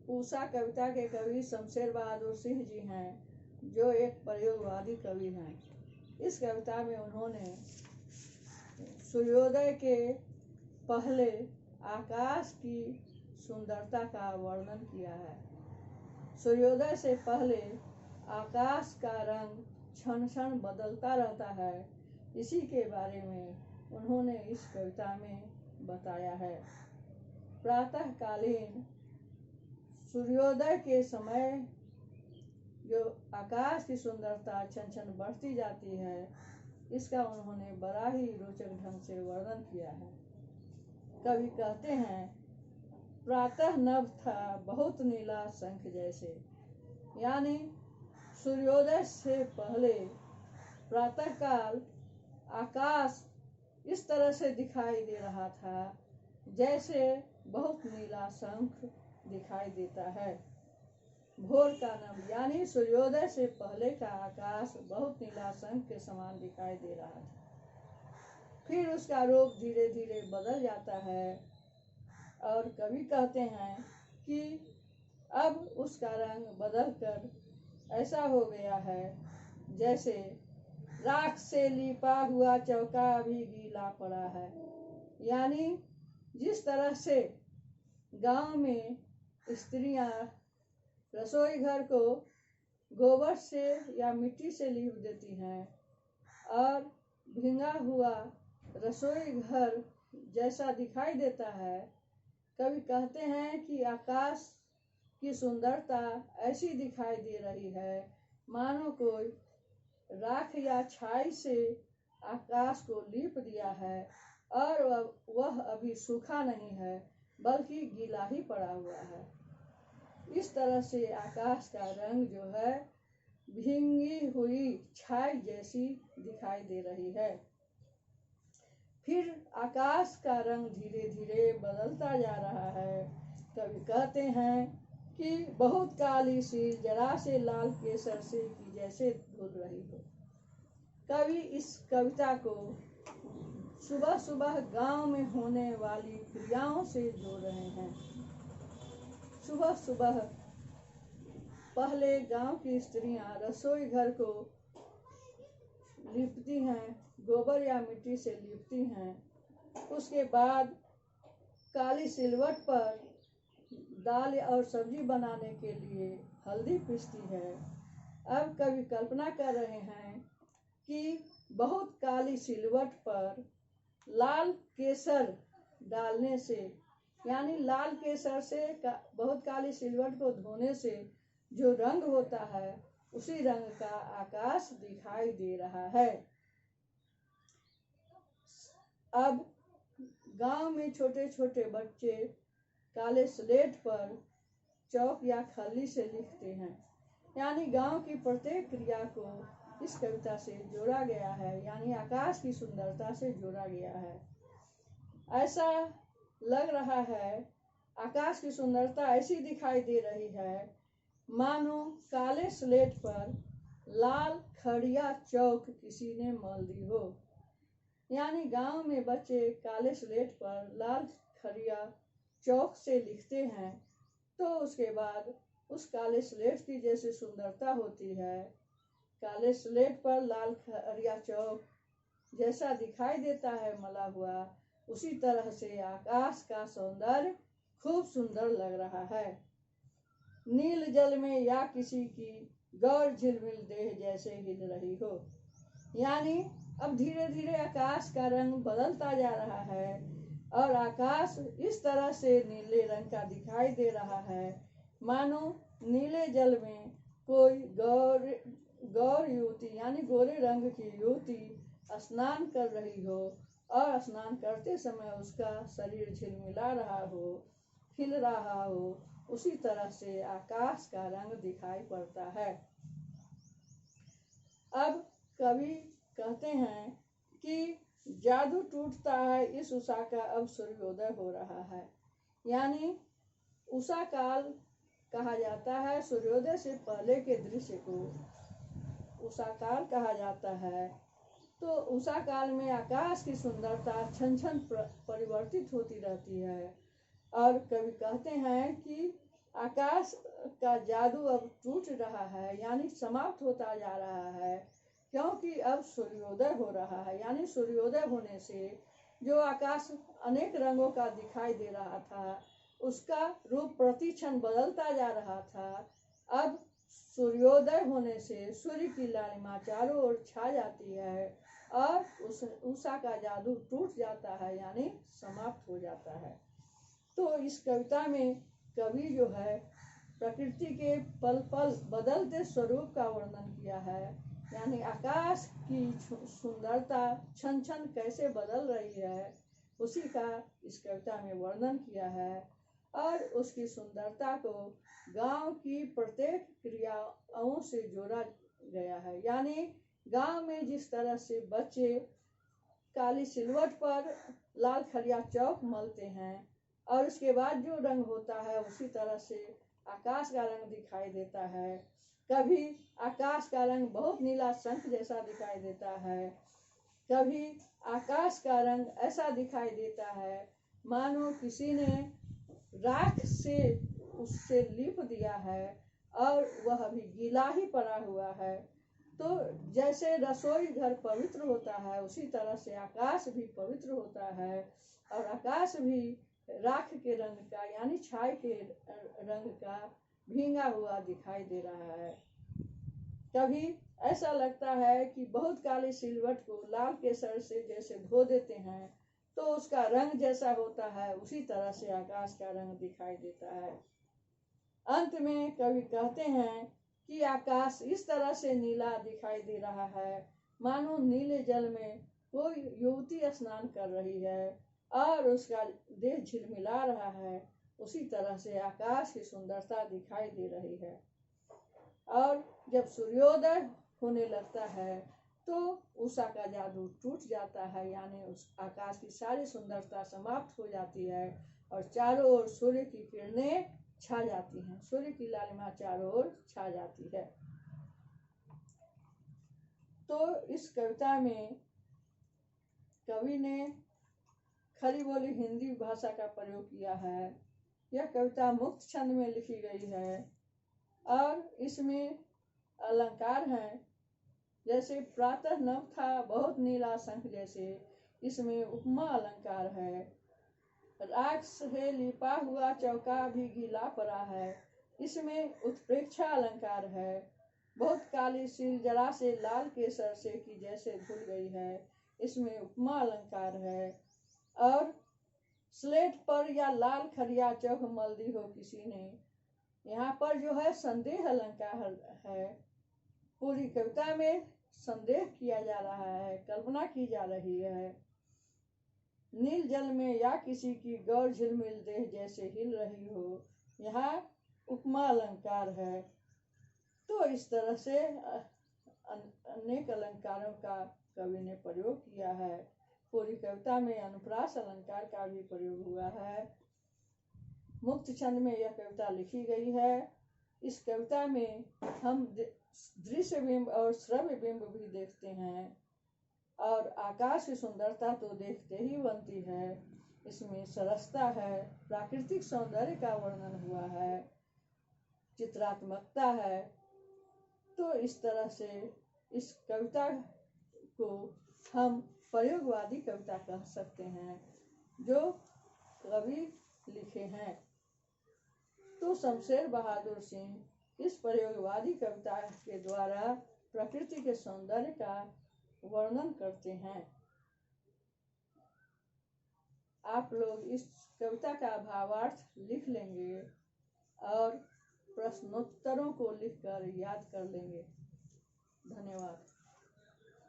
उषा कविता के कवि शमशेर बहादुर सिंह जी हैं, जो एक प्रयोगवादी कवि हैं। इस कविता में उन्होंने सूर्योदय के पहले आकाश की सुंदरता का वर्णन किया है। सूर्योदय से पहले आकाश का रंग क्षण क्षण बदलता रहता है, इसी के बारे में उन्होंने इस कविता में बताया है। प्रातःकालीन सूर्योदय के समय जो आकाश की सुंदरता क्षण क्षण बढ़ती जाती है, इसका उन्होंने बड़ा ही रोचक ढंग से वर्णन किया है। कवि कहते हैं, प्रातः नभ था बहुत नीला शंख जैसे, यानी सूर्योदय से पहले प्रातःकाल आकाश इस तरह से दिखाई दे रहा था जैसे बहुत नीला शंख दिखाई देता है। भोर का नभ यानी सूर्योदय से पहले का आकाश बहुत नीला शंख के समान दिखाई दे रहा था। फिर उसका रूप धीरे धीरे बदल जाता है और कवि कहते हैं कि अब उसका रंग बदलकर ऐसा हो गया है जैसे राख से लिपा हुआ चौका भी गीला पड़ा है। यानी जिस तरह से गांव में स्त्रियां रसोई घर को गोबर से या मिट्टी से लीप देती हैं और भींगा हुआ रसोई घर जैसा दिखाई देता है, कवि कहते हैं कि आकाश की सुंदरता ऐसी दिखाई दे रही है मानो कोई राख या छाई से आकाश को लीप दिया है और वह अभी सूखा नहीं है बल्कि गीला ही पड़ा हुआ है। इस तरह से आकाश का रंग जो है भींगी हुई छाई जैसी दिखाई दे रही है। फिर आकाश का रंग धीरे धीरे बदलता जा रहा है। कवि कहते हैं कि बहुत काली सी जरा से लाल केसर से की जैसे धुल रही हो। कवि इस कविता को सुबह सुबह गांव में होने वाली क्रियाओं से जोड़ रहे हैं। सुबह सुबह पहले गांव की स्त्रियां रसोई घर को लीपती हैं, गोबर या मिट्टी से लीपती हैं। उसके बाद काली सिलवट पर दाल और सब्जी बनाने के लिए हल्दी पीसती है। अब कवि कल्पना कर रहे हैं कि बहुत काली सिलवट पर लाल केसर डालने से, यानी लाल केसर से बहुत काली सिलवट को धोने से जो रंग होता है उसी रंग का आकाश दिखाई दे रहा है। अब गांव में छोटे छोटे बच्चे काले स्लेट पर चौक या खल्ली से लिखते हैं। यानी गांव की प्रत्येक क्रिया को इस कविता से जोड़ा गया है, यानी आकाश की सुंदरता से जोड़ा गया है। ऐसा लग रहा है आकाश की सुंदरता ऐसी दिखाई दे रही है मानो काले स्लेट पर लाल खड़िया चौक किसी ने मल दी हो। यानी गांव में बच्चे काले स्लेट पर लाल खड़िया चौक से लिखते हैं तो उसके बाद उस काले स्लेट की जैसे सुंदरता होती है, काले स्लेट पर लाल खड़िया चौक जैसा दिखाई देता है मला हुआ, उसी तरह से आकाश का सौंदर्य खूब सुंदर लग रहा है। नील जल में या किसी की गौर झिलमिल देह जैसे हिल रही हो। यानी अब धीरे धीरे आकाश का रंग बदलता जा रहा है और आकाश इस तरह से नीले रंग का दिखाई दे रहा है मानो नीले जल में कोई गौर युवती यानी गोरे रंग की युवती स्नान कर रही हो और स्नान करते समय उसका शरीर झिलमिला रहा हो, खिल रहा हो। उसी तरह से आकाश का रंग दिखाई पड़ता है। अब कवि कहते हैं कि जादू टूटता है इस उषा का अब सूर्योदय हो रहा है। यानी उषा काल कहा जाता है, सूर्योदय से पहले के दृश्य को उषा काल कहा जाता है। तो उषा काल में आकाश की सुंदरता क्षण क्षण परिवर्तित होती रहती है और कवि कहते हैं कि आकाश का जादू अब टूट रहा है, यानी समाप्त होता जा रहा है, क्योंकि अब सूर्योदय हो रहा है। यानी सूर्योदय होने से जो आकाश अनेक रंगों का दिखाई दे रहा था, उसका रूप प्रति क्षण बदलता जा रहा था। अब सूर्योदय होने से सूर्य की लालिमा चारों ओर छा जाती है और उस उषा का जादू टूट जाता है, यानी समाप्त हो जाता है। तो इस कविता में कवि जो है प्रकृति के पल पल बदलते स्वरूप का वर्णन किया है, यानी आकाश की सुंदरता क्षण क्षण कैसे बदल रही है, उसी का इस कविता में वर्णन किया है। और उसकी सुंदरता को गांव की प्रत्येक क्रियाओं से जोड़ा गया है। यानी गांव में जिस तरह से बच्चे काली सिलवट पर लाल खरिया चौक मलते हैं और उसके बाद जो रंग होता है, उसी तरह से आकाश का रंग दिखाई देता है। कभी आकाश का रंग बहुत नीला शंख जैसा दिखाई देता है, कभी आकाश का रंग ऐसा दिखाई देता है मानो किसी ने राख से उससे लीप दिया है और वह अभी गीला ही पड़ा हुआ है। तो जैसे रसोई घर पवित्र होता है, उसी तरह से आकाश भी पवित्र होता है और आकाश भी राख के रंग का यानी छाई के रंग का भींगा हुआ दिखाई दे रहा है। कभी ऐसा लगता है कि बहुत काली सिलवट को लाल केसर से जैसे धो देते हैं तो उसका रंग जैसा होता है, उसी तरह से आकाश का रंग दिखाई देता है। अंत में कवि कहते हैं कि आकाश इस तरह से नीला दिखाई दे रहा है मानो नीले जल में कोई युवती स्नान कर रही है और उसका देह झिलमिला रहा है, उसी तरह से आकाश की सुंदरता दिखाई दे रही है। और जब सूर्योदय होने लगता है तो उषा का जादू टूट जाता है, यानी उस आकाश की सारी सुंदरता समाप्त हो जाती है और चारों ओर सूर्य की किरणें छा जाती हैं, सूर्य की लालिमा चारों ओर छा जाती है। तो इस कविता में कवि ने खरी बोली हिंदी भाषा का प्रयोग किया है। यह कविता मुक्त छंद में लिखी गई है और इसमें अलंकार हैं, जैसे प्रातः नभ था बहुत नीला शंख जैसे, इसमें उपमा अलंकार है। राख से लिपा हुआ चौका भी गीला पड़ा है, इसमें उत्प्रेक्षा अलंकार है। बहुत काली सिल जरा से लाल केसर से की जैसे धुल गई है, इसमें उपमा अलंकार है। और स्लेट पर या लाल खरिया चौक मल दी हो किसी ने, यहाँ पर जो है संदेह अलंकार है। पूरी कविता में संदेह किया जा रहा है, कल्पना की जा रही है। नील जल में या किसी की गौर झिलमिल देह जैसे हिल रही हो, यहाँ उपमा अलंकार है। तो इस तरह से अनेक अलंकारों का कवि ने प्रयोग किया है। पूरी कविता में अनुप्रास अलंकार का भी प्रयोग हुआ है। मुक्त छंद में यह कविता लिखी गई है। इस कविता में हम दृश्य बिंब और श्रव्य बिंब भी देखते हैं और आकाश की सुंदरता तो देखते ही बनती है। इसमें सरसता है, प्राकृतिक सौंदर्य का वर्णन हुआ है, चित्रात्मकता है। तो इस तरह से इस कविता को हम प्रयोगवादी कविता कह सकते हैं जो कवि लिखे हैं। तो शमशेर बहादुर सिंह इस प्रयोगवादी कविता के द्वारा प्रकृति के सौंदर्य का वर्णन करते हैं। आप लोग इस कविता का भावार्थ लिख लेंगे और प्रश्नोत्तरों को लिखकर याद कर लेंगे। धन्यवाद।